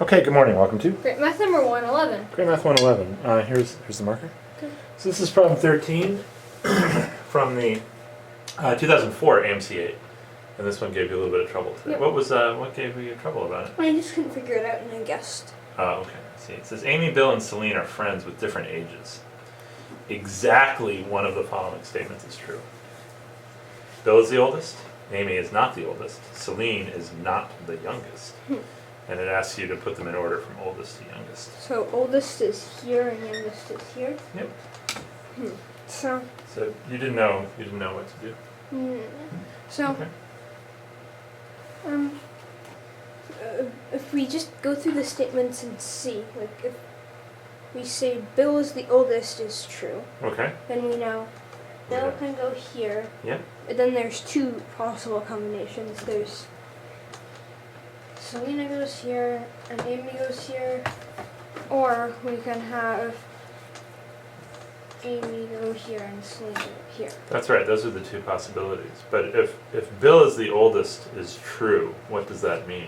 Okay, good morning. Welcome to Great Math number 111. GreatMath111. Here's the marker. Okay. So this is problem 13 from the 2004 AMC8, and this one gave you a little bit of trouble today. Yep. What gave you trouble about it? I just couldn't figure it out and I guessed. Oh, okay. See, it says Amy, Bill, and Celine are friends with different ages. Exactly one of the following statements is true. Bill is the oldest. Amy is not the oldest. Celine is not the youngest. And it asks you to put them in order from oldest to youngest. So oldest is here and youngest is here. Yep. So you didn't know what to do. So Okay. If we just go through the statements and see, like if we say Bill is the oldest is true, Okay. then we know Bill Yeah. can go here. Yep. But then there's two possible combinations. There's Selena goes here and Amy goes here, or we can have Amy go here and Selena go here. That's right. Those are the two possibilities. But if Bill is the oldest is true, what does that mean?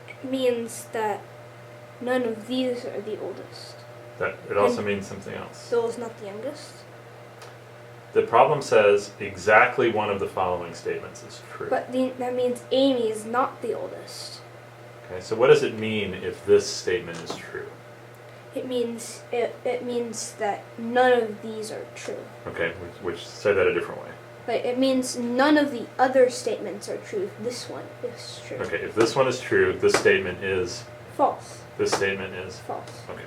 It means that none of these are the oldest. That it also means something else. Bill is not the youngest. The problem says exactly one of the following statements is true. But that means Amy is not the oldest. Okay. So what does it mean if this statement is true? It means that none of these are true. Okay. Which say that a different way. But it means none of the other statements are true if this one is true. Okay. If this one is true, this statement is False. this statement is False. okay.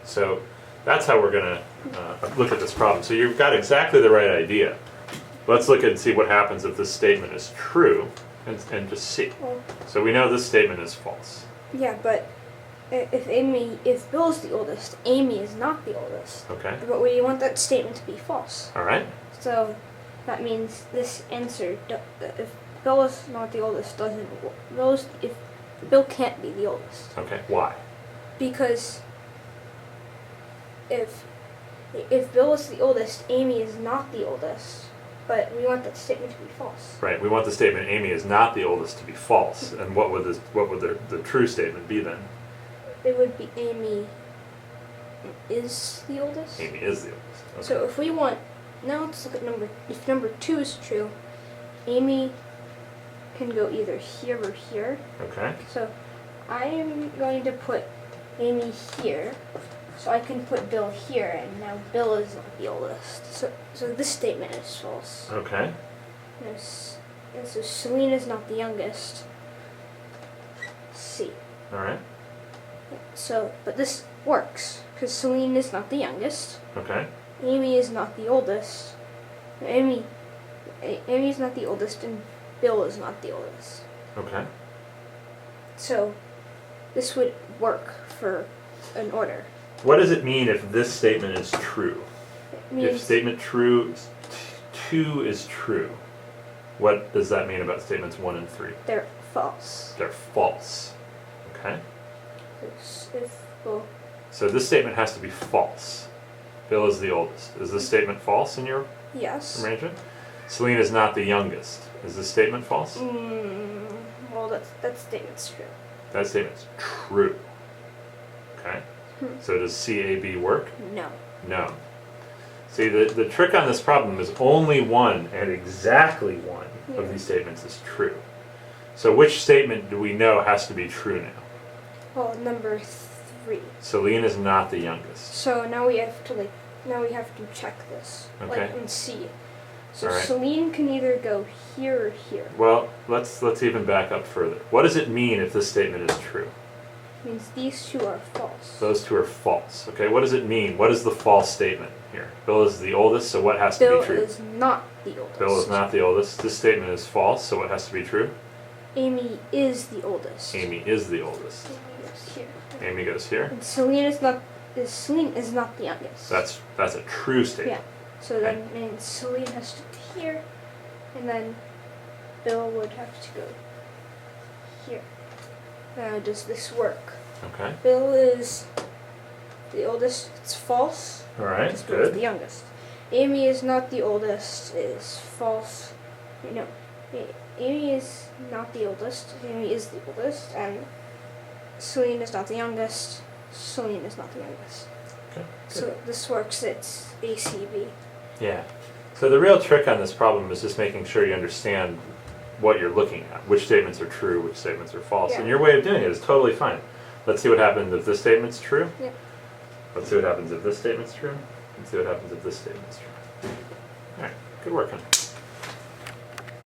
So that's how we're going to look at this problem. So you've got exactly the right idea. Let's look and see what happens if this statement is true and just see. Well, So we know this statement is false. yeah, but if Bill is the oldest, Amy is not the oldest. Okay. But we want that statement to be false. All right. So that means this answer, if Bill is not the oldest, if Bill can't be the oldest. Okay. Why? Because if Bill is the oldest, Amy is not the oldest. But we want that statement to be false. Right. We want the statement Amy is not the oldest to be false. And what would the true statement be then? It would be Amy is the oldest. Amy is the oldest. Okay. So if we want, now let's look at if number 2 is true, Amy can go either here or here. Okay. So I am going to put Amy here, so I can put Bill here, and now Bill is not the oldest. So this statement is false. Okay. And so Celine is not the youngest. C. All right. So, but this works, because Celine is not the youngest. Okay. Amy is not the oldest. Amy is not the oldest, and Bill is not the oldest. Okay. So, this would work for an order. What does it mean if this statement is true? It means If statement true 2 is true, what does that mean about statements 1 and 3? they're false. They're false. Okay. Well, So this statement has to be false. Bill is the oldest. Is this statement false in your yes. arrangement? Celine is not the youngest. Is this statement false? Well, that statement's true. That statement's true. Okay. So does CAB work? No. No. See, the trick on this problem is only one and exactly one of these statements is true. So which statement do we know has to be true now? Well, number 3. Celine is not the youngest. So now we have to check this. Okay. And see. So All right. Celine can either go here or here. Well, let's even back up further. What does it mean if this statement is true? It means these two are false. Those two are false. Okay, what does it mean? What is the false statement here? Bill is the oldest, so what has to Bill be true? is not the oldest. Bill is not the oldest. This statement is false, so what has to be true? Amy is the oldest. Amy is the oldest. Amy goes here. Amy goes here. And Celine is not the youngest. That's a true statement. Yeah. So then means Celine has to go here, and then Bill would have to go here. Now, does this work? Okay. Bill is the oldest. It's false. All right. Because Bill is the Good. youngest. Amy is not the oldest. Is false. No. Amy is not the oldest. Amy is the oldest, and Celine is not the youngest. Celine is not the youngest. Okay. So this works. It's ACB. Yeah. So the real trick on this problem is just making sure you understand what you're looking at, which statements are true, which statements are false. Yeah. And your way of doing it is totally fine. Let's see what happens if this statement's true. Yep. Let's see what happens if this statement's true. Let's see what happens if this statement's true. All right. Good work, honey.